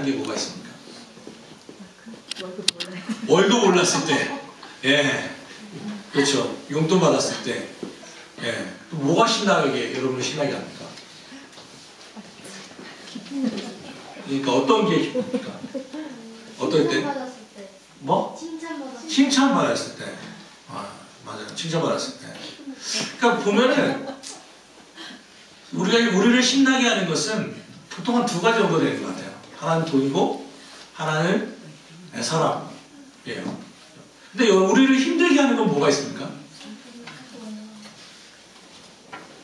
게 뭐가 있습니까? 월급 몰라요. 월급 올랐을 때, 예, 그렇죠. 용돈 받았을 때, 예, 또 뭐가 신나게 여러분을 신나게 합니까? 그러니까 어떤 게 기쁩니까? 어떨 때? 칭찬받았을 때. 뭐? 칭찬받았을 때. 칭찬받았을 때. 아, 맞아요. 칭찬받았을 때. 그러니까 보면은 우리를 신나게 하는 것은 보통 한 두 가지 정도 되는 것 같아요. 하나는 돈이고 하나는 사람이에요. 근데 우리를 힘들게 하는 건 뭐가 있습니까?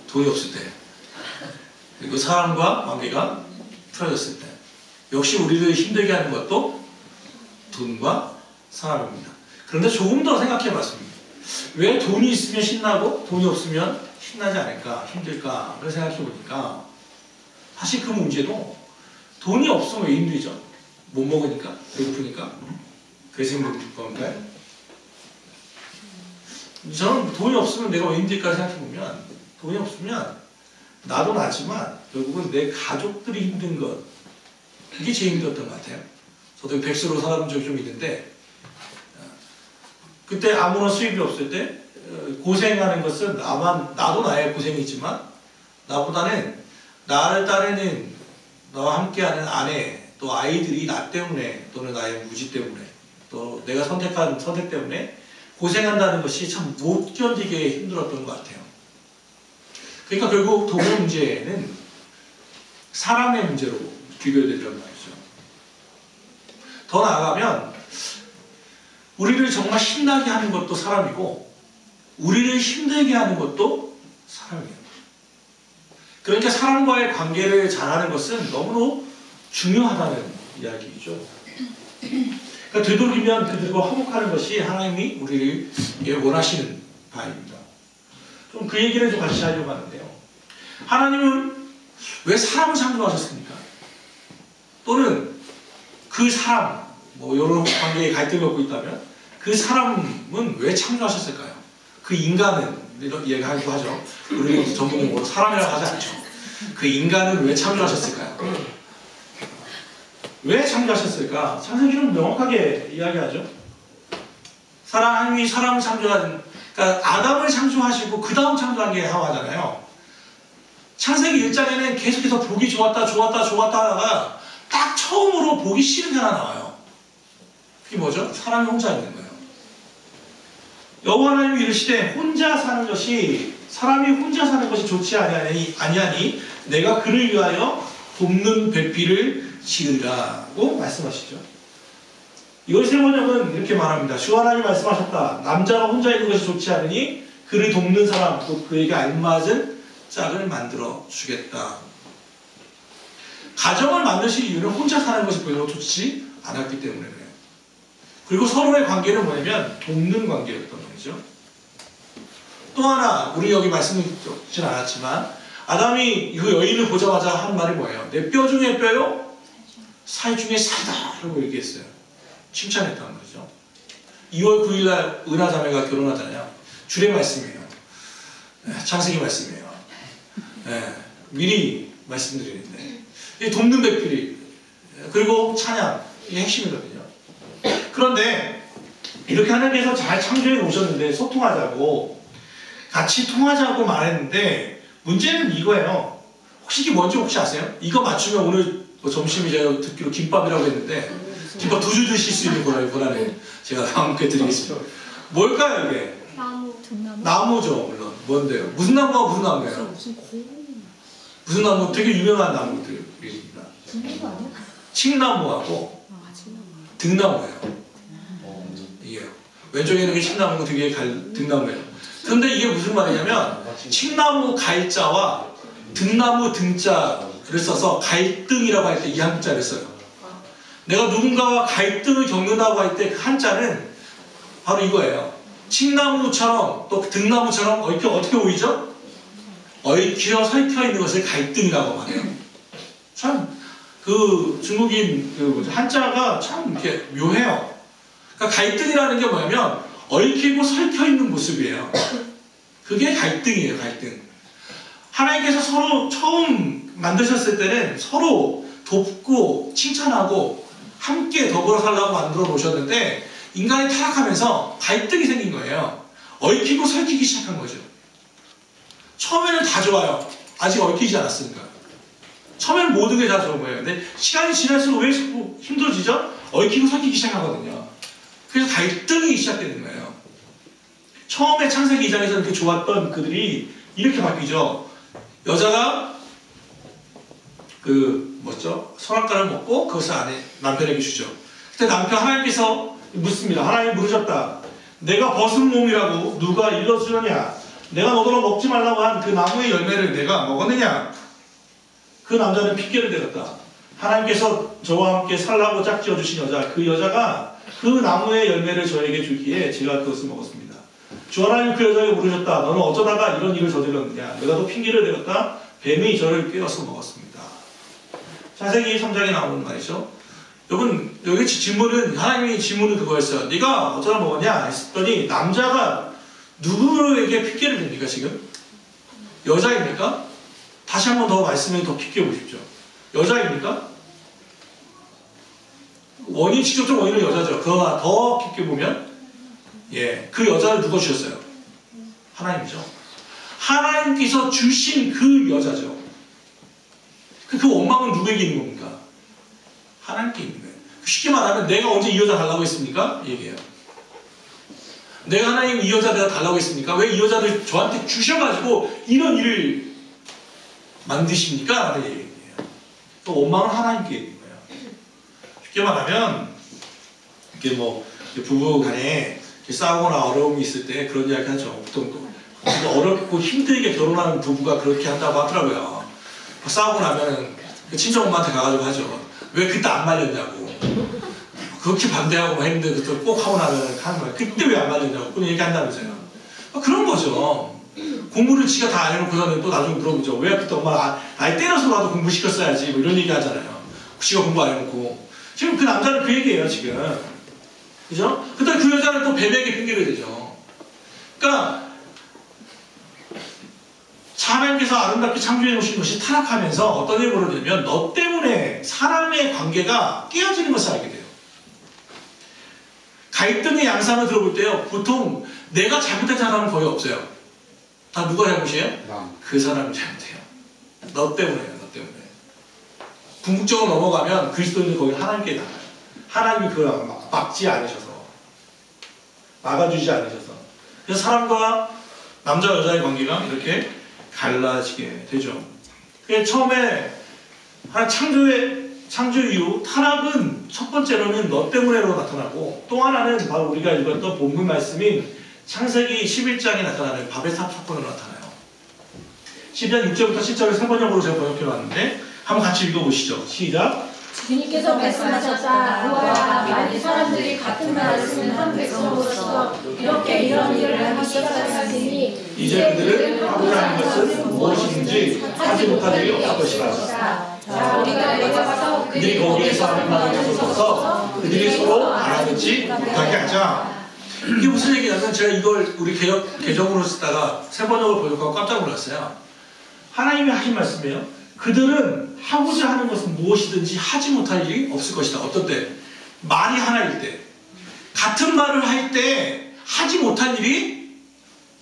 돈이 없을 때, 그리고 사람과 관계가 풀어졌을 때. 역시 우리를 힘들게 하는 것도 돈과 사람입니다. 그런데 조금 더 생각해 봤습니다. 왜 돈이 있으면 신나고 돈이 없으면 신나지 않을까, 힘들까를 생각해 보니까 사실 그 문제도 돈이 없으면 왜 힘들죠? 못 먹으니까? 배고프니까? 그래서 힘든 건가요? 저는 돈이 없으면 내가 왜 힘들까 생각해 보면 돈이 없으면 나도 나지만 결국은 내 가족들이 힘든 것, 그게 제일 힘들었던 것 같아요. 저도 백수로 살아본 적이 좀 있는데 그때 아무런 수입이 없을 때 고생하는 것은 나도 나의 고생이지만 나보다는 나를 따르는 나와 함께하는 아내 또 아이들이 나 때문에 또는 나의 무지 때문에 또 내가 선택한 선택 때문에 고생한다는 것이 참 못 견디게 힘들었던 것 같아요. 그러니까 결국 돈 문제는 사람의 문제로 귀결되더란 말이죠. 더 나아가면 우리를 정말 신나게 하는 것도 사람이고 우리를 힘들게 하는 것도 사람이에요. 그러니까 사람과의 관계를 잘하는 것은 너무나 중요하다는 이야기이죠. 그러니까 되도록이면 그들과 화목하는 것이 하나님이 우리를 원하시는 바입니다. 좀 그 얘기를 좀 같이 하려고 하는데요. 하나님은 왜 사람을 창조하셨습니까? 또는 그 사람, 뭐 여러 관계에 갈등이 없고 있다면 그 사람은 왜 창조하셨을까요? 그 인간은 이런 이야기하기도 하죠. 우리 전문용어로 사람이라고 하지 않죠. 그 인간은 왜 창조하셨을까요? 왜 창조하셨을까? 창세기는 명확하게 이야기하죠. 하나님이 사람을 창조한, 그러니까 아담을 창조하시고 그 다음 창조한 게 하와잖아요. 창세기 1장에는 계속해서 보기 좋았다 하다가 딱 처음으로 보기 싫은 게 하나 나와요. 그게 뭐죠? 사람이 혼자 있는 거예요. 여호와 하나님이 이르시되 사람이 혼자 사는 것이 좋지 아니하니 내가 그를 위하여 돕는 배필을 지으라고 말씀하시죠. 이걸 세번역은 이렇게 말합니다. 주 하나님이 말씀하셨다. 남자가 혼자 있는 것이 좋지 않으니 그를 돕는 사람 또 그에게 알맞은 짝을 만들어 주겠다. 가정을 만드실 이유는 혼자 사는 것이 별로 좋지 않았기 때문에 그래요. 그리고 서로의 관계는 뭐냐면 돕는 관계였던 말이죠. 또 하나 우리 여기 말씀드리진 않았지만 아담이 그 여인을 보자마자 하는 말이 뭐예요? 내 뼈 중에 뼈요? 살 중에 살다 라고 얘기했어요. 칭찬했다는 거죠. 2월 9일날 은하자매가 결혼하잖아요. 주의 말씀이에요. 창세기 말씀이에요. 미리 말씀드리는데 돕는 배필이 그리고 찬양 이게 핵심이거든요. 그런데 이렇게 하나님께서 잘 창조해 오셨는데 소통하자고 같이 통하자고 말했는데 문제는 이거예요. 혹시 이게 뭔지 혹시 아세요? 이거 맞추면 오늘 점심이 제가 듣기로 김밥이라고 했는데 김밥 2줄 드실 수 있는 거라는 제가 함께 드리겠습니다. 뭘까요 이게? 나무죠 물론. 뭔데요? 무슨 나무가 무슨 나무예요? 무슨 나무? 되게 유명한 나무들입니다. 칡나무하고 등나무예요. 이게요. 왼쪽에 있는 게 칡나무고 뒤에 등나무예요. 그런데 이게 무슨 말이냐면 칡나무 갈자와 등나무 등자를 써서 갈등이라고 할 때 이 한자를 써요. 내가 누군가와 갈등을 겪는다고 할 때 그 한자는 바로 이거예요. 칡나무처럼 또 등나무처럼 어떻게 보이죠? 얽혀 설켜 있는 것을 갈등이라고 말해요. 참 그 중국인 그 한자가 참 이렇게 묘해요. 그러니까 갈등이라는 게 뭐냐면 얽히고 설켜 있는 모습이에요. 그게 갈등이에요. 갈등. 하나님께서 서로 처음 만드셨을 때는 서로 돕고 칭찬하고 함께 더불어 살라고 만들어 놓으셨는데 인간이 타락하면서 갈등이 생긴 거예요. 얽히고 설키기 시작한 거죠. 처음에는 다 좋아요. 아직 얽히지 않았으니까. 처음에는 모든 게 다 좋은 거예요. 근데 시간이 지날수록 왜 자꾸 힘들어지죠? 얽히고 설키기 시작하거든요. 그래서 갈등이 시작되는 거예요. 처음에 창세기 2장에서 이렇게 좋았던 그들이 이렇게 바뀌죠. 여자가 선악과를 먹고 그것을 남편에게 주죠. 그때 남편 하나님께서 묻습니다. 하나님 물으셨다. 내가 벗은 몸이라고 누가 일러주느냐? 내가 너더러 먹지 말라고 한 그 나무의 열매를 내가 먹었느냐? 그 남자는 핑계를 대었다. 하나님께서 저와 함께 살라고 짝지어 주신 여자, 그 여자가 그 나무의 열매를 저에게 주기에 제가 그것을 먹었습니다. 주 하나님 그 여자에게 물으셨다. 너는 어쩌다가 이런 일을 저질렀느냐? 내가 또 핑계를 대었다. 뱀이 저를 꿰어서 먹었습니다. 창세기 3장에 나오는 말이죠. 여러분, 여기 질문은, 하나님의 질문은 그거였어요. 네가 어쩌다 먹었냐? 했더니 남자가 누구에게 핑계를 댑니까 지금? 여자입니까? 다시 한 번 더 말씀을 더 깊게 보십시오. 여자입니까? 직접적 원인은 여자죠. 그거와 더 깊게 보면 그 여자를 누가 주셨어요? 하나님이죠. 하나님께서 주신 그 여자죠. 그 원망은 누구에게 있는 겁니까? 하나님께 있는 거예요. 쉽게 말하면 내가 언제 이 여자 달라고 했습니까? 얘기해요. 내가 하나님 이 여자 내가 달라고 했습니까? 왜 이 여자를 저한테 주셔가지고 이런 일을 만드십니까? 라는 얘기예요. 또 원망은 하나님께 있는 거예요. 쉽게 말하면 이게 부부 간에 싸우거나 어려움이 있을 때 그런 이야기 하죠. 보통 어렵고 힘들게 결혼하는 부부가 그렇게 한다고 하더라고요. 싸우고 나면은 친정 엄마한테 가가지고 하죠. 왜 그때 안 말렸냐고. 그렇게 반대하고 했는데 그때 꼭 하고 나면 하는 거야. 그때 왜 안 말렸냐고. 그런 얘기 한다면서요. 그런 거죠. 공부를 지가 다 안 해놓고서는 또 나중에 물어보죠. 왜 그때 엄마 아예 때려서라도 공부시켰어야지. 이런 얘기 하잖아요. 지가 공부 안 해놓고. 지금 그 남자는 그 얘기예요, 지금. 그죠? 그때 그 여자는 또 뱀에게 핑계를 대죠. 그러니까 하나님께서 아름답게 창조해 놓으신 것이 타락하면서 어떤 일이 벌어지냐면 너 때문에 사람의 관계가 깨어지는 것을 알게 돼요. 갈등의 양상을 들어볼 때요. 보통 내가 잘못한 사람은 거의 없어요. 다 누가 잘못이에요? 그 사람이 잘못해요. 너 때문에요. 너 때문에. 궁극적으로 넘어가면 그리스도인은 거기 하나님께 나가요. 하나님이 그걸 막지 않으셔서 막아주지 않으셔서 그래서 사람과 남자 여자의 관계가 이렇게 갈라지게 되죠. 처음에 창조 이후 타락은 첫 번째로는 너 때문에로 나타나고 또 하나는 바로 우리가 읽었던 본문 말씀인 창세기 11장에 나타나는 바벨 탑 사건으로 나타나요. 10장 6절부터 10절을 세 번역으로 제가 번역해 왔는데 한번 같이 읽어보시죠. 시작. 주님께서 말씀하셨다. 노아야, 만일 사람들이 같은 말을 쓰는 한 백성으로서 이렇게 이런 일을 하기 시작하시니 이제 그들은 하고자 하는 것은 무엇인지 하지 못할 일이 없을 것이라. 자, 우리가 내려가서 그들이 거기에서 하는 말을 계속해서 그들이 서로 알아듣지 못하게 하자. 이게 무슨 얘기냐면 제가 이걸 우리 개정으로 쓰다가 세 번역을 번역하고 깜짝 놀랐어요. 하나님이 하신 말씀이에요. 그들은 하고자 하는 것은 무엇이든지 하지 못할 일이 없을 것이다. 어떤 때? 말이 하나일 때. 같은 말을 할 때 하지 못할 일이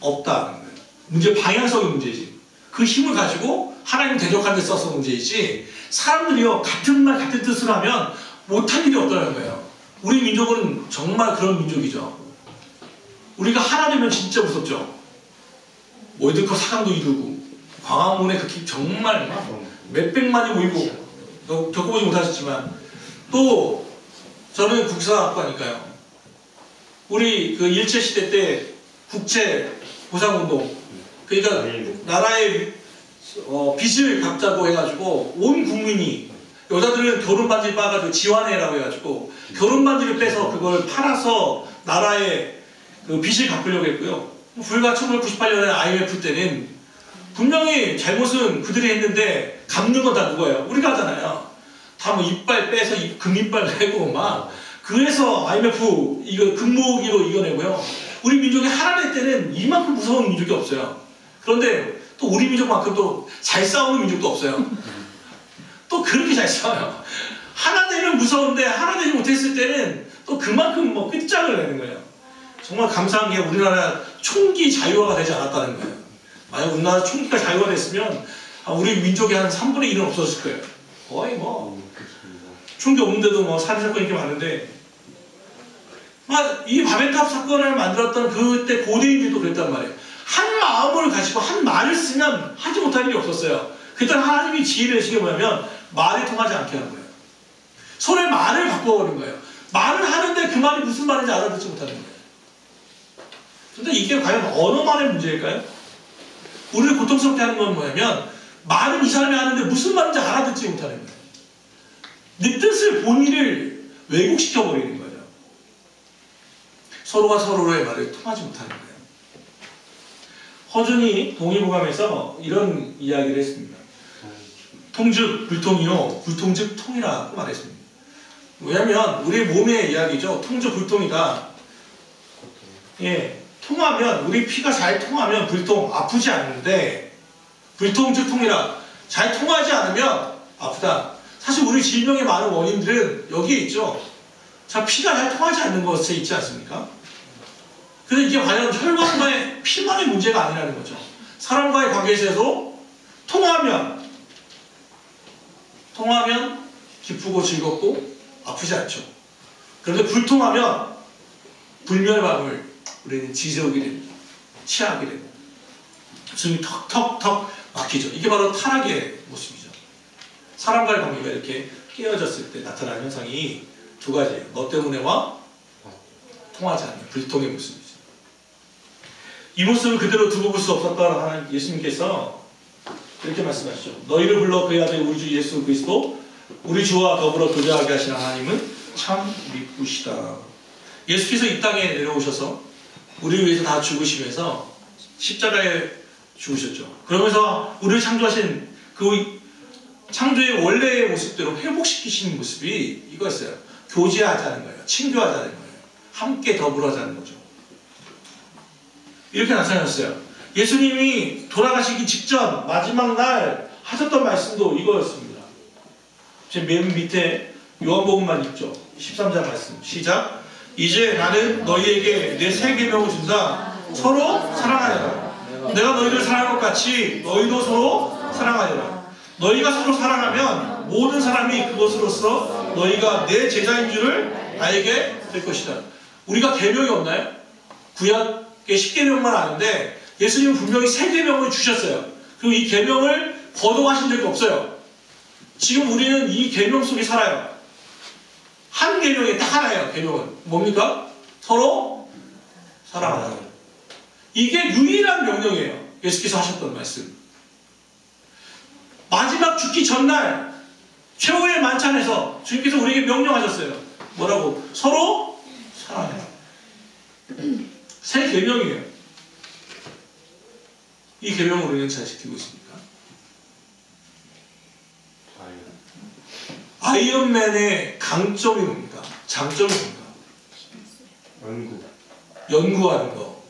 없다는 거예요. 문제 방향성의 문제지. 그 힘을 가지고 하나님 대적하는 데 써서 문제이지 사람들이요 같은 말 같은 뜻을 하면 못할 일이 없다는 거예요. 우리 민족은 정말 그런 민족이죠. 우리가 하나 되면 진짜 무섭죠. 월드컵 4강도 이루고 광화문에 그렇게 정말 몇백만이 모이고 겪어보지 못하셨지만 또 저는 국사학과니까요. 우리 그 일제시대 때 국채 보상운동 그러니까 나라의 빚을 갚자고 해가지고 온 국민이 여자들은 결혼반지 빠가지고 지환해라고 해가지고 결혼반지를 빼서 그걸 팔아서 나라의 그 빚을 갚으려고 했고요. 불과 1998년에 IMF 때는 분명히 잘못은 그들이 했는데 갚는 건 다 누구예요? 우리가 하잖아요. 다 뭐 이빨 빼서 금이빨 내고 막 그래서 IMF 이거 금모으기로 이겨내고요. 우리 민족이 하나 될 때는 이만큼 무서운 민족이 없어요. 그런데 또 우리 민족만큼 또 잘 싸우는 민족도 없어요. 또 그렇게 잘 싸워요. 하나 되면 무서운데 하나 되지 못했을 때는 또 그만큼 뭐 끝장을 내는 거예요. 정말 감사한 게 우리나라 총기 자유화가 되지 않았다는 거예요. 만약 우리나라 총기가 자유화 됐으면 우리 민족의 한 3분의 1은 없어졌을 거예요. 거의 뭐 총기 없는데도 뭐 살인 사건이 이렇게 많은데 이 바벨탑 사건을 만들었던 그때 고대인들도 그랬단 말이에요. 한 마음을 가지고 한 말을 쓰면 하지 못할 일이 없었어요. 그때 하나님이 지혜를 내신 게 뭐냐면 말이 통하지 않게 하는 거예요. 서로의 말을 바꿔버린 거예요. 말을 하는데 그 말이 무슨 말인지 알아듣지 못하는 거예요. 근데 이게 과연 언어만의 문제일까요? 우리를 고통스럽게 하는 건 뭐냐면 말은 이 사람이 하는데 무슨 말인지 알아듣지 못하는 거예요. 내 뜻을 본의를 왜곡시켜버리는 거예요. 서로가 서로의 말을 통하지 못하는 거예요. 허준이 동의보감에서 이런 이야기를 했습니다. 통즉 불통이요, 불통즉 통이라고 말했습니다. 왜냐하면 우리 몸의 이야기죠. 통즉 불통이다. 예, 통하면 우리 피가 잘 통하면 불통 아프지 않는데 불통즉 통이라 잘 통하지 않으면 아프다. 사실 우리 질병의 많은 원인들은 여기에 있죠. 자, 피가 잘 통하지 않는 것에 있지 않습니까? 근데 이게 과연 혈관과의 피만의 문제가 아니라는 거죠. 사람과의 관계에서도 통하면 기쁘고 즐겁고 아프지 않죠. 그런데 불통하면 불멸망을 우리는 지새우게 됩니다. 치하게 됩니다. 숨이 턱턱턱 막히죠. 이게 바로 타락의 모습이죠. 사람과의 관계가 이렇게 깨어졌을 때 나타나는 현상이 두 가지예요. 너 때문에와 통하지 않는 불통의 모습이죠. 이 모습을 그대로 두고 볼 수 없었다 하는 예수님께서 이렇게 말씀하시죠. 너희를 불러 그의 아들 우리 주 예수 그리스도 우리 주와 더불어 교제하게 하신 하나님은 참 미쁘시다. 예수께서 이 땅에 내려오셔서 우리를 위해서 다 죽으시면서 십자가에 죽으셨죠. 그러면서 우리를 창조하신 그 창조의 원래의 모습대로 회복시키시는 모습이 이거였어요. 교제하자는 거예요. 친교하자는 거예요. 함께 더불어 하자는 거죠. 이렇게 나타났어요. 예수님이 돌아가시기 직전 마지막 날 하셨던 말씀도 이거였습니다. 제 맨 밑에 요한복음만 읽죠. 13장 말씀 시작. 이제 나는 너희에게 내 새 계명을 준다. 서로 사랑하여라. 내가 너희를 사랑한 것 같이 너희도 서로 사랑하여라. 너희가 서로 사랑하면 모든 사람이 그것으로서 너희가 내 제자인 줄을 알게 될 것이다. 우리가 계명이 없나요? 구약의 10계명만 아는데 예수님은 분명히 새 계명을 주셨어요. 그리고 이 계명을 거동하신 적이 없어요. 지금 우리는 이 계명 속에 살아요. 한 계명이 딱 하나예요. 계명은 뭡니까? 서로 사랑하라. 이게 유일한 명령이에요. 예수께서 하셨던 말씀. 마지막 죽기 전날 최후의 만찬에서 주님께서 우리에게 명령하셨어요. 뭐라고? 서로 사랑해라. 새 계명이에요. 이 계명을 우리는 잘 지키고 있습니까? 아이언맨의 강점이 뭡니까? 장점이 뭡니까? 연구하는 거.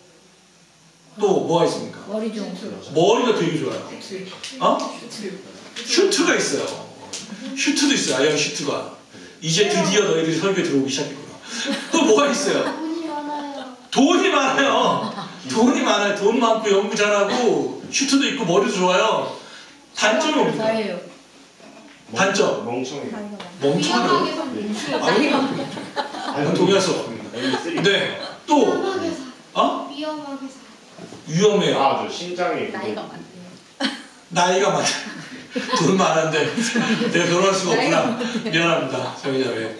또 뭐가 있습니까? 머리 좀. 머리가 되게 좋아요. 어? 슈트가 있어요. 슈트도 있어요. 아이언 슈트가. 이제 드디어 너희들이 설교에 들어오기 시작했구나. 또 뭐가 있어요? 돈이 많아요. 돈이 많아요. 돈 많고 연구 잘하고 슈트도 있고 머리도 좋아요. 단점이 뭡니까? 단점. 멍청하다고. 아니, 동의할 수 없습니다. 네. 또 위험해요. 아, 저 신장이 나이가 많대요. 돈 많은데 내가 결혼할 수가 없구나. 미안합니다. 정의자매.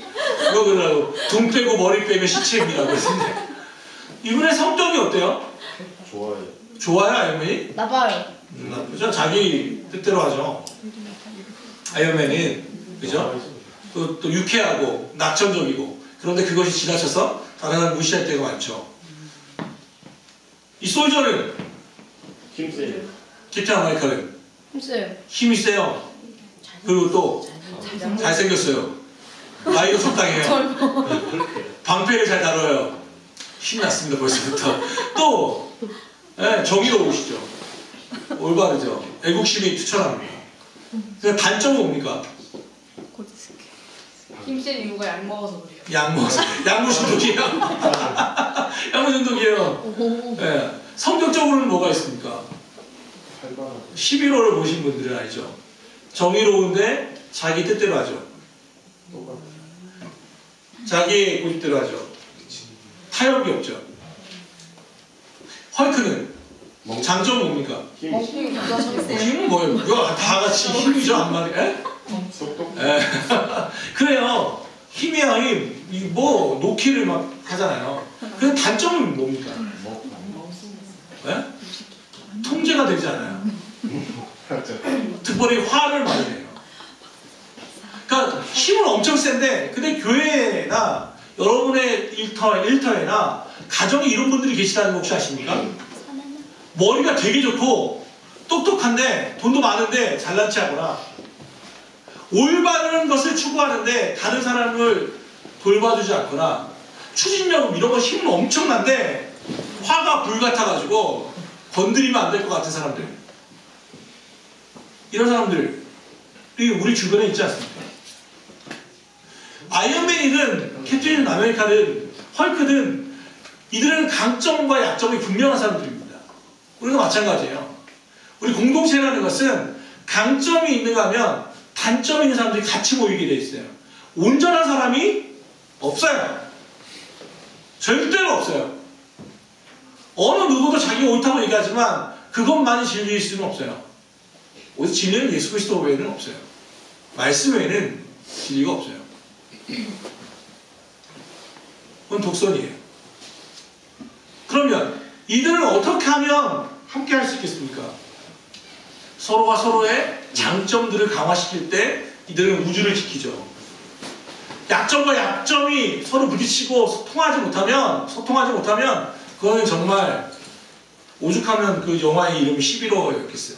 그거 그러고 돈 빼고 머리 빼면 시체입니다고 했는데 이분의 성격이 어때요? 좋아요. 좋아요, 아이언맨이? 나빠요. 나쁘죠? 자기 뜻대로 하죠. 아이언맨은 그죠? 또 유쾌하고 낙천적이고 그런데 그것이 지나쳐서 다른 사람 무시할 때가 많죠. 이 솔저는 힘세요. 캡틴 아메리카는 힘써요. 힘이 세요. 그리고 또 잘생겼어요. 나이도 적당해요. 방패를 잘 다뤄요. 힘이 났습니다 벌써부터. 또 정의로우시죠. 올바르죠. 애국심이 투철합니다. 그래서 단점은 뭡니까? 힘센 이유가 약 먹어서 그래요. 양무 중독이에요. 양무 중독이에요. 예. 성격적으로는 뭐가 있습니까? 11호를 보신 분들은 알죠. 정의로운데 자기 뜻대로 하죠. 자기 고집대로 하죠. 타협이 없죠. 헐크는 장점 뭡니까? 힘은 뭐예요? 이거 다 같이 힘이죠, 한 마리. 에? 똑똑. 에. 그래요. 힘이야 힘. 뭐 놓기를 막 하잖아요. 그 단점은 뭡니까? 에? 통제가 되지 않아요. 특별히 화를 많이 내요. 그러니까 힘은 엄청 센데, 근데 교회나 여러분의 일터에나 가정에 이런 분들이 계시다는 거 혹시 아십니까? 머리가 되게 좋고 똑똑한데 돈도 많은데 잘난 체 하거나 올바른 것을 추구하는데 다른 사람을 돌봐주지 않거나 추진력 이런 거 힘은 엄청난데 화가 불같아가지고 건드리면 안 될 것 같은 사람들, 이런 사람들이 우리 주변에 있지 않습니까? 아이언맨이든 캡틴 아메리카든 헐크든 이들은 강점과 약점이 분명한 사람들입니다. 우리도 마찬가지예요. 우리 공동체라는 것은 강점이 있는가 하면 단점이 있는 사람들이 같이 모이게 돼 있어요. 온전한 사람이 없어요. 절대로 없어요. 어느 누구도 자기가 옳다고 얘기하지만 그것만이 진리일 수는 없어요. 오직 진리는 예수 그리스도 외에는 없어요. 말씀 외에는 진리가 없어요. 그건 독선이에요. 그러면 이들은 어떻게 하면 함께 할 수 있겠습니까? 서로가 서로의 장점들을 강화시킬 때 이들은 우주를 지키죠. 약점과 약점이 서로 부딪히고 소통하지 못하면 그거는 정말 오죽하면 그 영화의 이름이 11호였겠어요.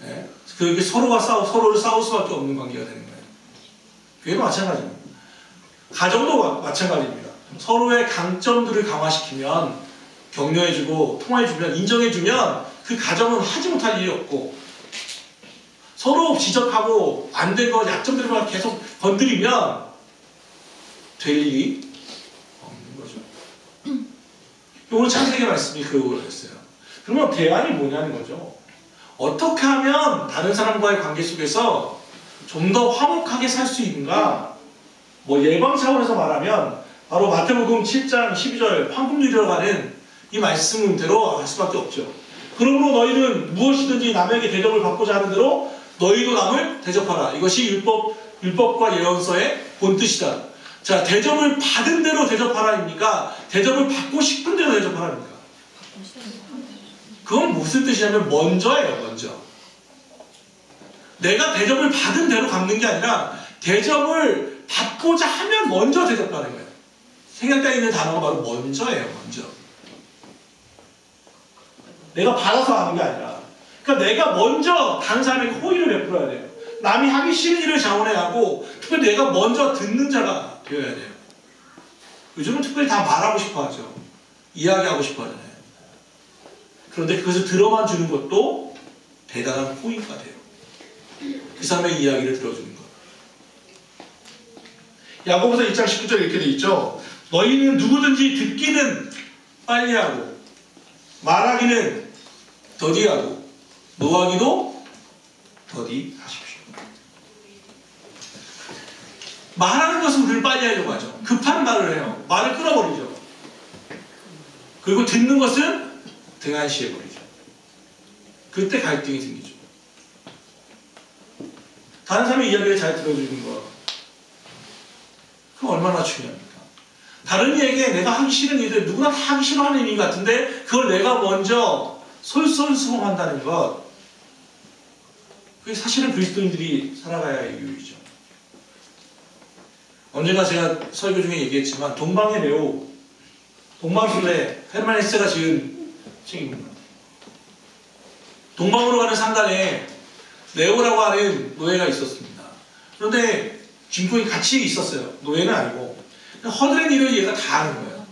네? 그게 서로를 싸울 수밖에 없는 관계가 되는 거예요. 교회도 마찬가지입니다. 가정도 마찬가지입니다. 서로의 강점들을 강화시키면, 격려해주고 통화해주면, 인정해주면 그 가정은 하지 못할 일이 없고, 서로 지적하고 안 된 거 약점들만 계속 건드리면 될 일이 없는 거죠. 오늘 창세기 말씀이 그거였어요. 그러면 대안이 뭐냐는 거죠. 어떻게 하면 다른 사람과의 관계 속에서 좀 더 화목하게 살 수 있는가? 뭐 예방 차원에서 말하면 바로 마태복음 7장 12절 황금 누리러 가는 이 말씀대로 할 수밖에 없죠. 그러므로 너희는 무엇이든지 남에게 대접을 받고자 하는 대로 너희도 남을 대접하라. 이것이 율법과 예언서의 본뜻이다. 자, 대접을 받은 대로 대접하라입니까? 대접을 받고 싶은 대로 대접하라입니까? 그건 무슨 뜻이냐면 먼저예요. 먼저. 내가 대접을 받은 대로 갚는 게 아니라 대접을 받고자 하면 먼저 대접하는 거예요. 생각에 있는 단어가 바로 먼저예요. 먼저. 내가 받아서 하는 게 아니라, 그러니까 내가 먼저 다른 사람에게 호의를 베풀어야 돼요. 남이 하기 싫은 일을 자원해야 하고, 특별히 내가 먼저 듣는 자가 되어야 돼요. 요즘은 특별히 다 말하고 싶어 하죠. 이야기하고 싶어 하잖아요. 그런데 그것을 들어만 주는 것도 대단한 호의가 돼요. 그 사람의 이야기를 들어주는 것. 야고보서 1장 19절에 이렇게 돼 있죠. 너희는 누구든지 듣기는 빨리 하고 말하기는 더디하고 노하기도 더디하십시오. 말하는 것은 늘 빨리 하려고 하죠. 급한 말을 해요. 말을 끊어버리죠. 그리고 듣는 것은 등한시해버리죠. 그때 갈등이 생기죠. 다른 사람의 이야기를 잘 들어주는 것, 그건 얼마나 중요합니까? 다른 이에게 내가 하기 싫은 일들, 누구나 다 하기 싫어하는 일 같은데 그걸 내가 먼저 솔선수범한다는 것, 그게 사실은 그리스도인들이 살아가야 할 이유이죠. 언젠가 제가 설교 중에 얘기했지만 동방의 레오, 동방술래 헤르만 헤세가 지은 책입니다. 동방으로 가는 상단에 레오라고 하는 노예가 있었습니다. 그런데 주인공이 같이 있었어요. 노예는 아니고. 허드렛 일을 얘가 다 하는 거예요.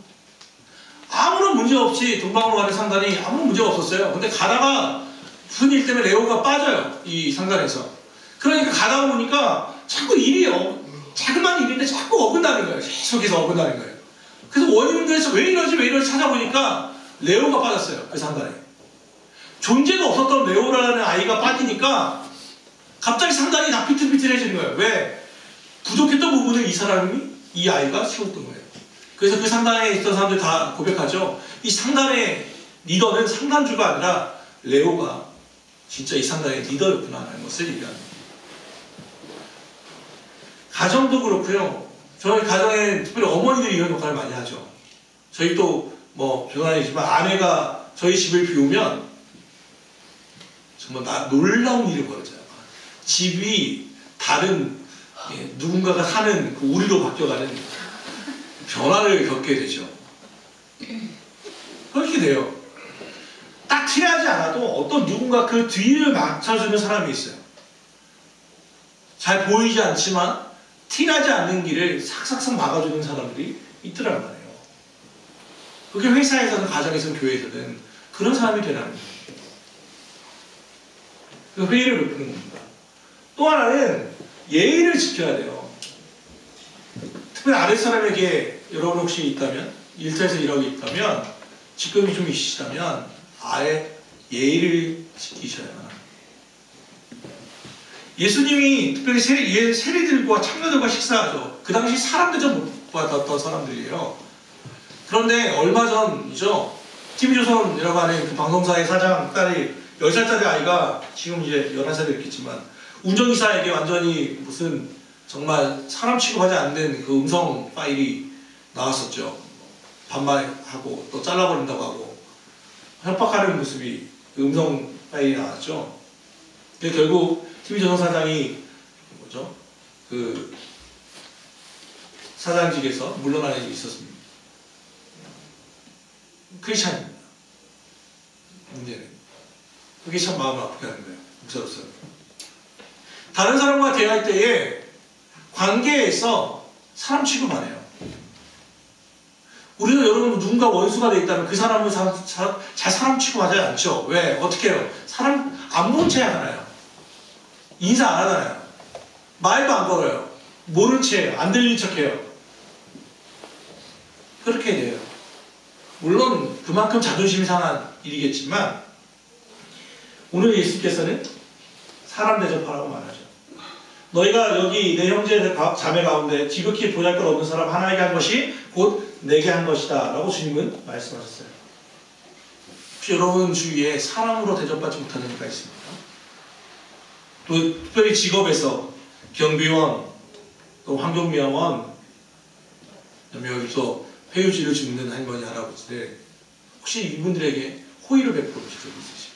아무런 문제 없이 동방으로 가는 상단이 아무 문제가 없었어요. 근데 가다가 무슨 일 때문에 레오가 빠져요. 이 상단에서. 그러니까 가다가 보니까 자꾸 일이 자그마한 일인데 자꾸 어긋나는 거예요. 계속해서 어긋나는 거예요. 그래서 원인은 그래서 왜 이러지 찾아보니까 레오가 빠졌어요. 그 상단에. 존재가 없었던 레오라는 아이가 빠지니까 갑자기 상단이 다 비틀비틀해지는 거예요. 왜? 부족했던 부분을 이 아이가 채웠던 거예요. 그래서 그 상단에 있던 사람들 다 고백하죠. 이 상단의 리더는 상단주가 아니라 레오가 진짜 이 상단의 리더였구나 하는 것을 얘기합니다. 가정도 그렇고요. 저희 가정에 특별히 어머니들이 이런 역할을 많이 하죠. 저희 또 뭐 변화이지만 아내가 저희 집을 비우면 정말 놀라운 일이 벌어져요. 집이 다른 누군가가 사는 그 우리로 바뀌어가는 변화를 겪게 되죠. 그렇게 돼요. 딱 티나지 않아도 어떤 누군가 그 뒤를 맞춰주는 사람이 있어요. 잘 보이지 않지만 티나지 않는 길을 삭삭삭 막아주는 사람들이 있더란 말이에요. 그게 회사에서는, 가정에서는, 교회에서는 그런 사람이 되라는 거예요. 그 회의를 베푸는 겁니다. 또 하나는 예의를 지켜야 돼요. 특별히 아랫사람에게 여러분 혹시 있다면, 일터에서 일하고 있다면, 직급이 좀 있으시다면 아예 예의를 지키셔야만 합니다. 예수님이 특별히 세리들과 창녀들과 식사하죠. 그 당시 사람들 못 받았던 사람들이에요. 그런데 얼마 전이죠. TV조선이라고 하는 그 방송사의 사장 딸이 10살짜리 아이가 지금 이제 11살이 됐겠지만 운전기사에게 완전히 무슨 정말 사람 취급하지 않는 그 음성 파일이 나왔었죠. 반말하고 또 잘라버린다고 하고 협박하는 모습이 그 음성 파일이 나왔죠. 근데 결국 TV조선 사장이 뭐죠? 그 사장직에서 물러나는 일이 있었습니다. 그게 참 문제는 그게 참 마음을 아프게 하는 거예요. 목사로서는. 다른 사람과 대화할 때에 관계에서 사람 취급 안 해요. 우리는 여러분 누군가 원수가 돼 있다면 그 사람을 잘 사람 취급하지 않죠. 왜? 어떻게 해요? 사람 안 본 채 하잖아요. 인사 안 하잖아요. 말도 안 걸어요. 모른 채 해요. 안 들린 척 해요. 그렇게 돼요. 물론 그만큼 자존심이 상한 일이겠지만 오늘 예수께서는 사람 대접하라고 말하죠. 너희가 여기 내 형제 자매 가운데 지극히 보잘것없는 사람 하나에게 한 것이 곧 내게 한 것이다 라고 주님은 말씀하셨어요. 혹시 여러분 주위에 사람으로 대접받지 못하는 이가 있습니까? 또 특별히 직업에서 경비원, 또 환경미화원, 여기서 회유지를 줍는 할머니, 할아버지들 혹시 이분들에게 호의를 베풀어 보신 적이 있으십니까?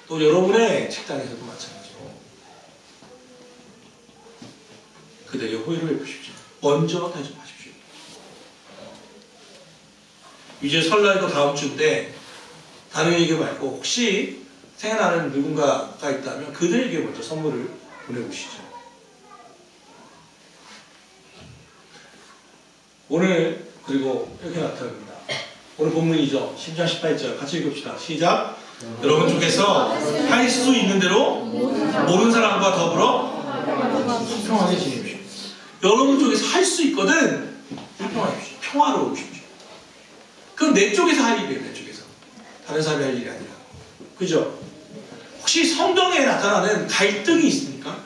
또 여러분의 책당에서도 마찬가지로 그들에게 호의를 베푸십시오. 먼저 대접하십시오. 이제 설날도 다음 주인데 다른 얘기 말고 혹시 생각나는 누군가가 있다면 그들에게 먼저 선물을 보내보시죠. 오늘 그리고 이렇게 나타납니다. 오늘 본문이죠. 10장 18절 같이 읽읍시다. 시작. 여러분 쪽에서 할 수 있는 대로 모르는 사람과 더불어 평안하게 지내십시오. 여러분 쪽에서 할 수 있거든 평안하십시오. 평화로우십시오. 그건 내 쪽에서 할 일이에요. 내 쪽에서. 다른 사람이 할 일이 아니라. 그죠? 혹시 성경에 나타나는 갈등이 있습니까?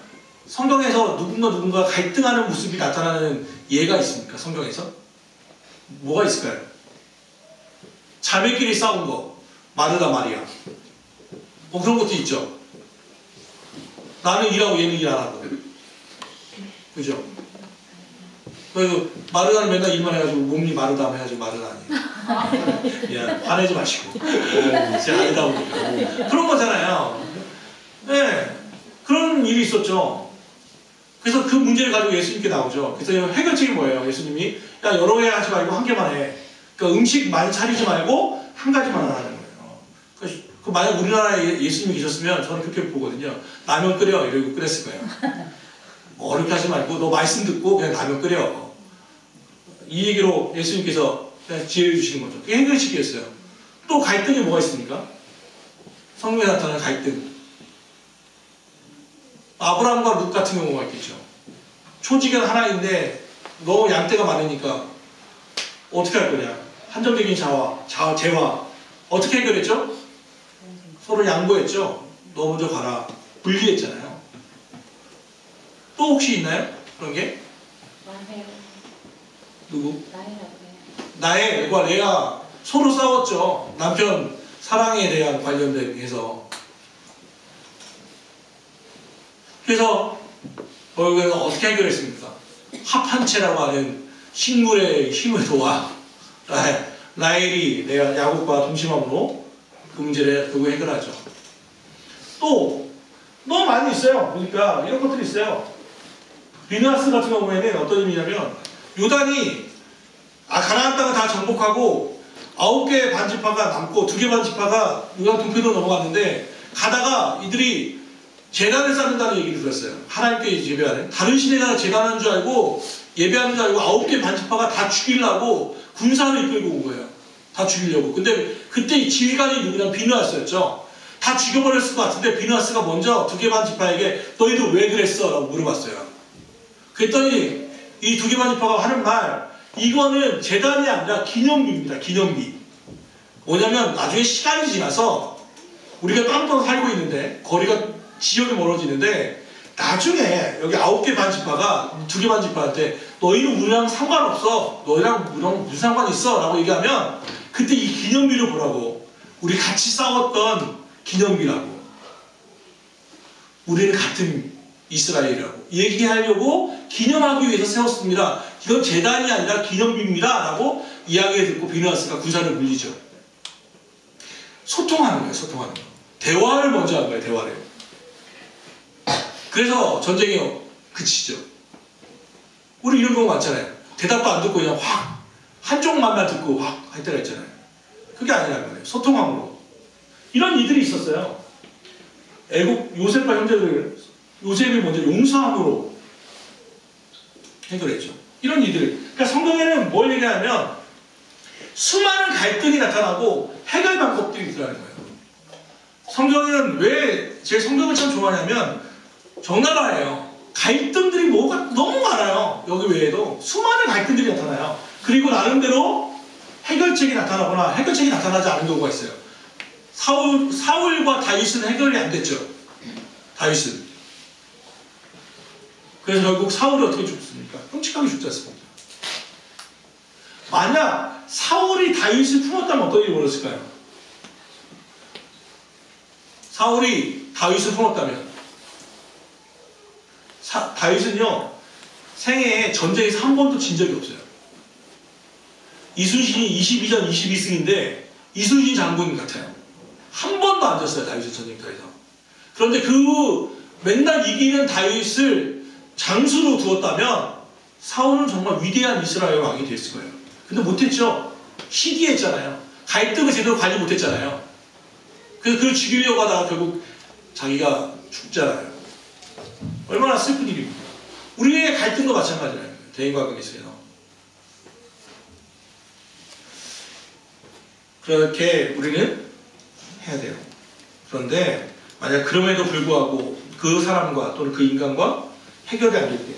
성경에서 누군가 갈등하는 모습이 나타나는 예가 있습니까? 성경에서? 뭐가 있을까요? 자매끼리 싸운 거. 마르다 마리아. 뭐 그런 것도 있죠. 나는 일하고 얘는 일 안 하거든. 그죠? 그래서 마르다는 맨날 일만 해가지고 몸이 마르다 하면 해야지 마르다 아니에요. 미안. 화내지 마시고. 제가 아니다 보니까. 그런 거잖아요. 네. 그런 일이 있었죠. 그래서 그 문제를 가지고 예수님께 나오죠. 그래서 해결책이 뭐예요? 예수님이 야 여러 개 하지 말고 한 개만 해. 그러니까 음식 많이 차리지 말고 한 가지만 하라는 거예요. 그 만약 우리나라에 예수님이 계셨으면 저는 그렇게 보거든요. 라면 끓여 이러고 끓였을 거예요. 뭐 어렵게 하지 말고 너 말씀 듣고 그냥 라면 끓여. 이 얘기로 예수님께서 그냥 지혜를 주시는 거죠. 그게 해결책이었어요. 또 갈등이 뭐가 있습니까? 성경에 나타나는 갈등. 아브라함과 룻 같은 경우가 있겠죠. 초지견 하나인데 너무 양떼가 많으니까 어떻게 할 거냐? 한정적인 재화 어떻게 해결했죠? 서로 양보했죠. 너 먼저 가라. 분리했잖아요. 또 혹시 있나요? 그런 게? 누구? 나엘과 레아 서로 싸웠죠. 남편 사랑에 대한 관련돼서. 그래서 결국에는 어떻게 해결했습니까? 합한체라고 하는 식물의 힘을 도와 라헬이 내가 야곱과 동심함으로 그 문제를 결국 해결하죠. 또 너무 많이 있어요. 보니까 이런 것들이 있어요. 비느하스 같은 경우에는 어떤 의미냐면 요단이 가나안 땅을 다 정복하고 9개의 반지파가 남고 2개 반지파가 요단 동편으로 넘어갔는데 가다가 이들이 제단을 쌓는다는 얘기를 들었어요. 하나님께 예배하는 다른 신에다가 제단하는 줄 알고 예배하는 줄 알고 9개 반지파가 다 죽이려고 군사를 이끌고 온 거예요. 다 죽이려고. 근데 그때 이 지휘관이 누구냐면 비느하스였죠. 다 죽여버렸을 것 같은데 비느하스가 먼저 2개 반지파에게 너희들 왜 그랬어? 라고 물어봤어요. 그랬더니 이 2개 반지파가 하는 말, 이거는 제단이 아니라 기념비입니다. 기념비. 뭐냐면 나중에 시간이 지나서 우리가 땅땅 살고 있는데 거리가 지역이 멀어지는데 나중에 여기 9개 반지파가 2개 반지파한테 너희는 우리랑 상관없어. 너희랑 우리랑 무슨 상관 있어? 라고 얘기하면 그때 이 기념비를 보라고. 우리 같이 싸웠던 기념비라고. 우리는 같은 이스라엘이라고 얘기하려고 기념하기 위해서 세웠습니다. 이건 제단이 아니라 기념비입니다. 라고 이야기를 듣고 비느하스가 군사를 불리죠. 소통하는 거예요. 소통하는 거. 대화를 먼저 한 거예요. 대화를. 그래서 전쟁이 그치죠. 우리 이런 경우 많잖아요. 대답도 안 듣고 그냥 확 한쪽 말만 듣고 확 할 때가 있잖아요. 그게 아니란 말이에요. 소통함으로. 이런 이들이 있었어요. 애국 요셉과 형제들 요셉이 먼저 용서함으로 해결했죠. 이런 이들. 그러니까 성경에는 뭘 얘기하냐면 수많은 갈등이 나타나고 해결 방법들이 있더라는 거예요. 성경에는 왜 제 성경을 참 좋아하냐면 적나라해요. 갈등들이 뭐가 너무 많아요. 여기 외에도 수많은 갈등들이 나타나요. 그리고 나름대로 해결책이 나타나거나 해결책이 나타나지 않은 경우가 있어요. 사울과 다윗은 해결이 안 됐죠. 다윗은. 그래서 결국 사울이 어떻게 죽습니까? 끔찍하게 죽지 않습니까? 만약 사울이 다윗을 품었다면 어떤 일이 벌어졌을까요? 사울이 다윗을 품었다면 다윗은요 생애에 전쟁에서 한 번도 진 적이 없어요. 이순신이 22전 22승인데 이순신 장군 같아요. 한 번도 안 졌어요. 다윗은 전쟁터에서. 그런데 그 맨날 이기는 다윗을 장수로 두었다면 사울은 정말 위대한 이스라엘 왕이 됐을 거예요. 근데 못했죠. 시기했잖아요. 갈등을 제대로 관리 못했잖아요. 그래서 그걸 죽이려고 하다가 결국 자기가 죽잖아요. 얼마나 슬픈 일입니까? 우리의 갈등도 마찬가지예요. 대인과 관계에서요. 그렇게 우리는 해야 돼요. 그런데 만약 그럼에도 불구하고 그 사람과 또는 그 인간과 해결이 안 될 때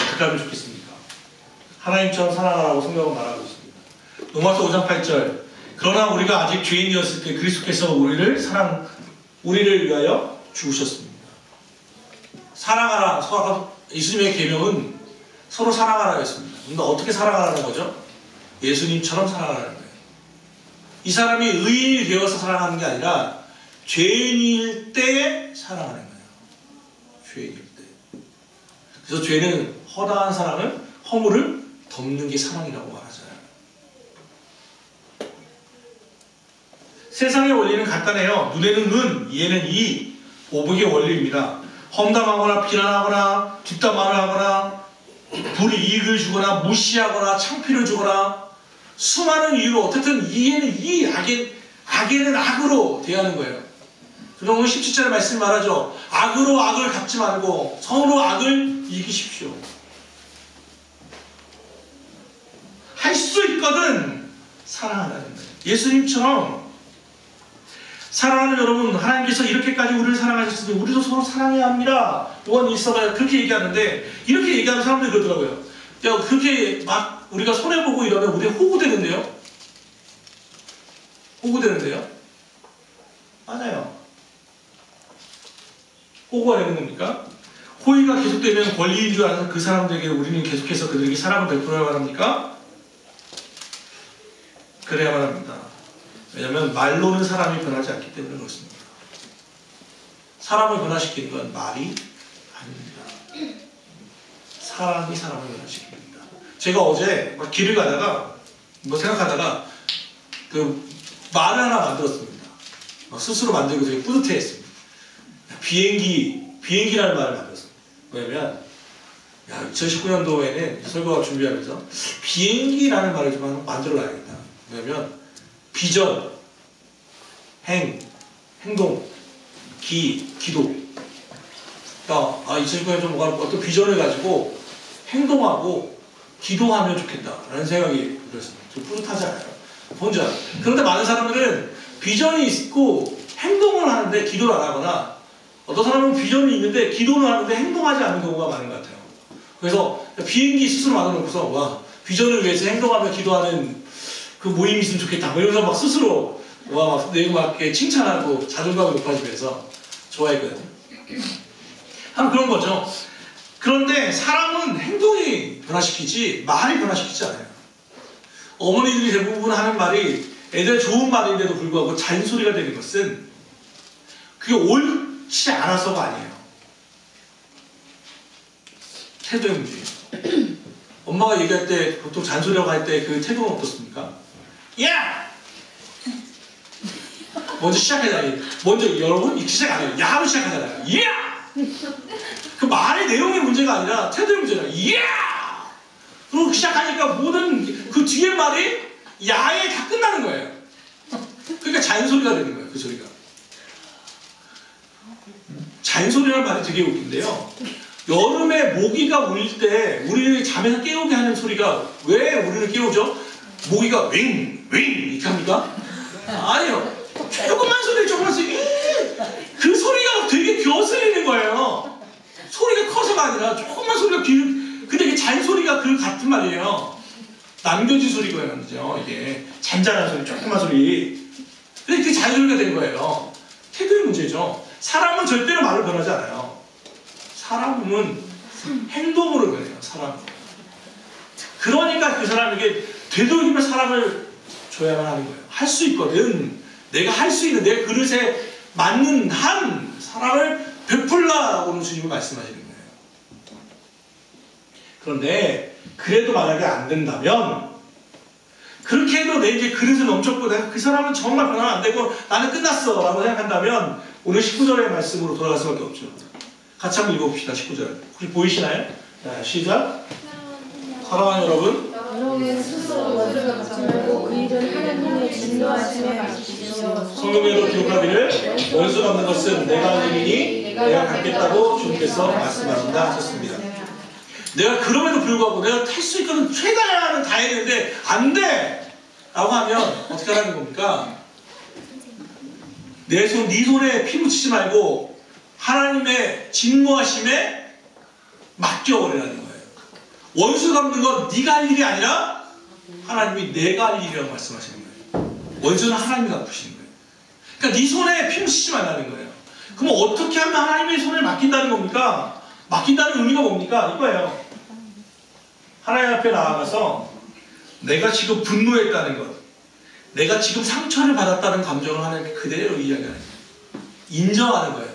어떻게 하면 좋겠습니까? 하나님처럼 살아가라고 성경은 말하고 있습니다. 로마서 5장 8절 그러나 우리가 아직 죄인이었을 때 그리스도께서 우리를 위하여 죽으셨습니다. 사랑하라. 예수님의 계명은 서로 사랑하라였습니다. 근데 어떻게 사랑하라는 거죠? 예수님처럼 사랑하라는 거예요. 이 사람이 의인이 되어서 사랑하는 게 아니라 죄인일 때 사랑하는 거예요. 죄인일 때. 그래서 죄는 허다한 사랑은 허물을 덮는 게 사랑이라고 말하잖아요. 세상의 원리는 간단해요. 눈에는 눈, 이에는 이, 오복의 원리입니다. 험담하거나 비난하거나 뒷담화를 하거나 불이익을 주거나 무시하거나 창피를 주거나 수많은 이유로 어쨌든 이에는 이, 악에는 악으로 대하는 거예요. 그럼 오늘 17절에 말씀 말하죠. 악으로 악을 갚지 말고 서로 악을 이기십시오. 할 수 있거든 사랑하라는 거예요. 예수님처럼 사랑하는 여러분, 하나님께서 이렇게까지 우리를 사랑하셨으니 우리도 서로 사랑해야 합니다. 요한 1서가 그렇게 얘기하는데, 이렇게 얘기하는 사람들이 그러더라고요. 야, 그렇게 막 우리가 손해보고 이러면 우리 호구되는데요? 호구되는데요? 맞아요. 호구가 되는 겁니까? 호의가 계속되면 권리인 줄 아는 그 사람들에게 우리는 계속해서 그들에게 사랑을 베풀어야만 합니까? 그래야만 합니다. 왜냐하면 말로는 사람이 변하지 않기 때문에 그렇습니다. 사람을 변화시키는 건 말이 아닙니다. 사랑이 사람을 변화시킵니다. 제가 어제 막 길을 가다가 뭐 생각하다가 그 말을 하나 만들었습니다. 스스로 만들고 되게 뿌듯해했습니다. 비행기라는 말을 만들었습니다. 왜냐면 2019년도에는 설교가 준비하면서 비행기라는 말을 좀 만들어 놔야겠다. 왜냐면 비전, 행동, 기도. 그러니까 2019년에 좀 어떤 비전을 가지고 행동하고 기도하면 좋겠다라는 생각이 들었습니다. 좀 뿌듯하잖아요. 혼자. 그런데 많은 사람들은 비전이 있고 행동을 하는데 기도를 안 하거나, 어떤 사람은 비전이 있는데 기도를 하는데 행동하지 않는 경우가 많은 것 같아요. 그래서 비행기 스스로 만들어놓고서 와, 비전을 위해서 행동하며 기도하는 그 모임이 있으면 좋겠다. 뭐 이러면서 막 스스로 내가 막 이렇게 칭찬하고 자존감이 높아지면서 좋아했거든요. 한 그런 거죠. 그런데 사람은 행동이 변화시키지 말이 변화시키지 않아요. 어머니들이 대부분 하는 말이 애들 좋은 말인데도 불구하고 잔소리가 되는 것은 그게 옳지 않아서가 아니에요. 태도의 문제예요. 엄마가 얘기할 때 보통 잔소리라고 할 때 그 태도는 어떻습니까? 야! 먼저 시작하잖아요. 먼저 여러분 이렇게 시작 안 해요. 야로 시작하잖아요. 야! 그 말의 내용의 문제가 아니라 태도의 문제잖아요. 야! 그리고 시작하니까 모든 그 뒤에 말이 야에 다 끝나는 거예요. 그러니까 잔소리가 되는 거예요. 그 소리가. 잔소리라는 말이 되게 웃긴데요. 여름에 모기가 울릴 때 우리를 잠에서 깨우게 하는 소리가 왜 우리를 깨우죠? 모기가 윙 이렇게 합니까? 아니요. 조금만 소리 조금만씩 그 소리가 되게 거슬리는 거예요. 소리가 커서가 아니라 조금만 소리가 근데 이게 잔소리가 그 같은 말이에요. 남겨진 소리거든요. 이게 잔잔한 소리, 조그만 소리. 근데 그게 잔소리가 된 거예요. 태도의 문제죠. 사람은 절대로 말을 변하지 않아요. 사람은 행동으로 변해요. 사람. 그러니까 그 사람에게 되도록이면 사랑을 줘야만 하는 거예요. 할 수 있거든. 내가 할 수 있는 내 그릇에 맞는 한 사랑을 베풀라고는 주님은 말씀하시는 거예요. 그런데 그래도 만약에 안 된다면, 그렇게 해도 내 이제 그릇은 넘쳤고 내가 그 사람은 정말 변화가 안 되고 나는 끝났어 라고 생각한다면 오늘 19절의 말씀으로 돌아갈 수밖에 없죠. 같이 한번 읽어봅시다. 19절 혹시 보이시나요? 자, 시작. 사랑하는 여러분, 여러분 스스로 원수를 갚지 말고 그 일은 하나님의 진노하심에 맡기시오. 성경에도 기록하기를 원수 갚는 것은 내가 하는 일이니 내가 갚겠다고 주님께서 말씀하신다 하셨습니다. 내가 그럼에도 불구하고 내가 할 수 있거든 최대한은 다 했는데 안 돼! 라고 하면 어떻게 하라는 겁니까? 네 손에 피 묻히지 말고 하나님의 진노하심에 맡겨버리라는 거예요. 원수 갚는 건 네가 할 일이 아니라 하나님이 내가 할 일이라고 말씀하시는 거예요. 원수는 하나님이 갚으시는 거예요. 그러니까 네 손에 피 묻히지 말라는 거예요. 그럼 어떻게 하면 하나님의 손에 맡긴다는 겁니까? 맡긴다는 의미가 뭡니까? 이거예요. 하나님 앞에 나아가서 내가 지금 분노했다는 것, 내가 지금 상처를 받았다는 감정을 하나님께 그대로 이야기하는 거예요. 인정하는 거예요.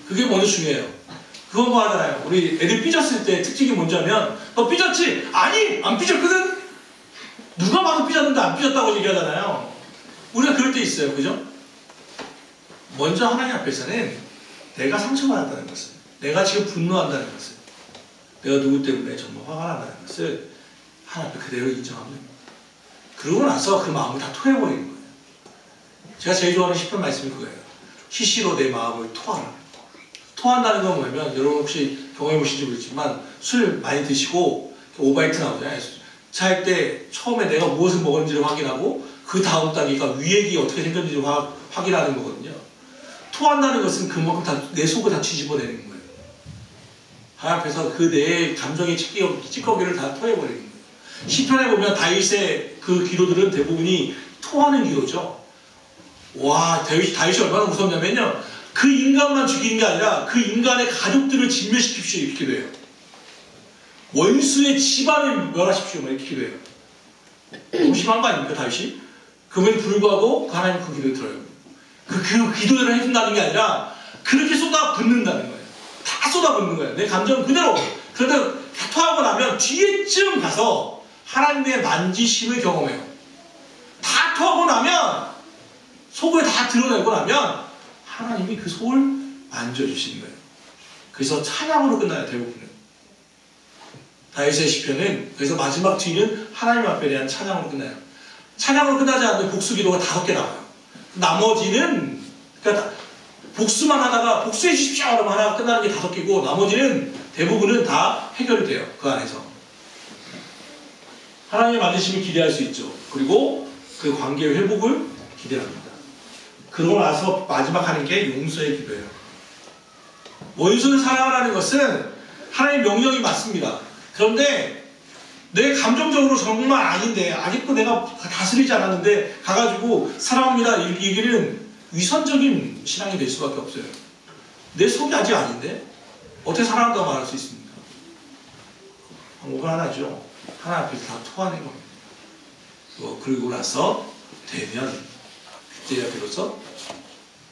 그게 먼저 중요해요. 그건 뭐 하잖아요. 우리 애들 삐졌을 때 특징이 뭔지 하면 너 삐졌지? 아니! 안 삐졌거든? 누가 봐도 삐졌는데 안 삐졌다고 얘기하잖아요. 우리가 그럴 때 있어요. 그죠? 먼저 하나님 앞에서는 내가 상처받았다는 것을, 내가 지금 분노한다는 것을, 내가 누구 때문에 정말 화가 난다는 것을 하나님 앞에 그대로 인정하면 됩니다. 그러고 나서 그 마음을 다 토해버리는 거예요. 제가 제일 좋아하는 시편 말씀이 그거예요. 시시로 내 마음을 토하라. 토한다는 건 뭐냐면, 여러분 혹시 경험해보신지 모르겠지만 술 많이 드시고 오바이트 나오잖아요. 차 할 때 처음에 내가 무엇을 먹었는지를 확인하고 그 다음 단계가 위액이 어떻게 생겼는지 확인하는 거거든요. 토한다는 것은 그만큼 다 내 속을 다 뒤집어내는 거예요. 하나님께서 그 내 감정의 찌꺼기를 다 토해버리는 거예요. 시편에 보면 다윗의 그 기도들은 대부분이 토하는 기도죠. 와, 다윗이 얼마나 무섭냐면요. 그 인간만 죽이는 게 아니라 그 인간의 가족들을 진멸시킵시오 이렇게 기도해요. 원수의 집안을 멸하십시오 이렇게 기도해요. 너무 심한 거 아닙니까 다윗이? 그럼에도 불구하고 하나님 그 기도를 들어요. 그 기도를 해준다는 게 아니라 그렇게 쏟아붓는다는 거예요. 다 쏟아붓는 거예요. 내 감정 그대로. 그런데 다 토하고 나면 뒤에쯤 가서 하나님의 만지심을 경험해요. 다 토하고 나면 속을 다 드러내고 나면 하나님이 그 속을 만져주시는 거예요. 그래서 찬양으로 끝나요. 대부분은. 다윗의 시편은 그래서 마지막 뒤는 하나님 앞에 대한 찬양으로 끝나요. 찬양으로 끝나지 않는 복수기도가 5개 나와요. 나머지는 그러니까 복수만 하다가 복수해 주십시오 그러면 하나 끝나는 게 5개고 나머지는 대부분은 다 해결이 돼요. 그 안에서. 하나님의 만지심을 기대할 수 있죠. 그리고 그 관계의 회복을 기대합니다. 그러고 나서 마지막 하는 게 용서의 기도예요. 원수를 사랑하라는 것은 하나님의 명령이 맞습니다. 그런데 내 감정적으로 정말 아닌데 아직도 내가 다스리지 않았는데 가가지고 사랑합니다 이 얘기는 위선적인 신앙이 될 수밖에 없어요. 내 속이 아직 아닌데 어떻게 사랑한다고 말할 수 있습니까? 방법은 하나죠. 하나님 앞에서 다 토하는 겁니다. 그리고 나서 되면 그때야 비로소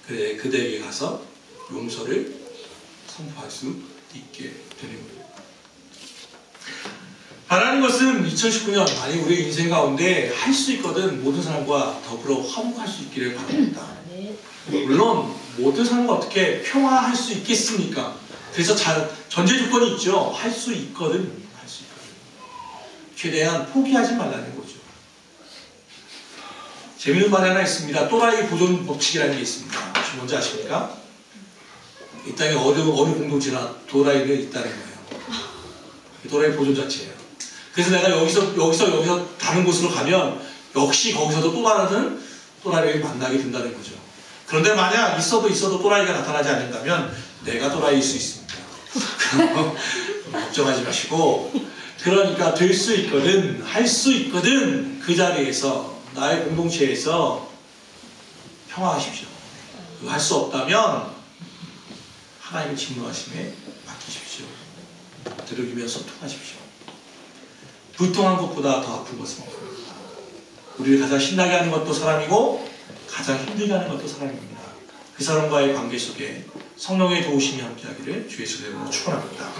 그대에게 가서 용서를 선포할 수 있게 되는 거예요. 바라는 것은 2019년 만약 우리의 인생 가운데 할 수 있거든 모든 사람과 더불어 화목할 수 있기를 바랍니다. 물론 모든 사람과 어떻게 평화할 수 있겠습니까? 그래서 전제 조건이 있죠. 할 수 있거든 할 수 있거든. 최대한 포기하지 말라는 거죠. 재미있는 말이 하나 있습니다. 또라이 보존 법칙이라는 게 있습니다. 혹시 뭔지 아십니까? 이 땅에 어느 공동체나 또라이는 있다는 거예요. 또라이 보존 자체예요. 그래서 내가 여기서 다른 곳으로 가면 역시 거기서도 또 다른 또라이를 만나게 된다는 거죠. 그런데 만약 있어도 또라이가 나타나지 않는다면 내가 또라이일 수 있습니다. 걱정하지 마시고 그러니까 될 수 있거든 할 수 있거든 그 자리에서 나의 공동체에서 평화하십시오. 할 수 없다면 하나님의 직무하심에 맡기십시오. 들으며 소통하십시오. 불통한 것보다 더 아픈 것은 없습니다. 우리를 가장 신나게 하는 것도 사람이고 가장 힘들게 하는 것도 사람입니다. 그 사람과의 관계 속에 성령의 도우심이 함께하기를 주의 이름으로 축원합니다.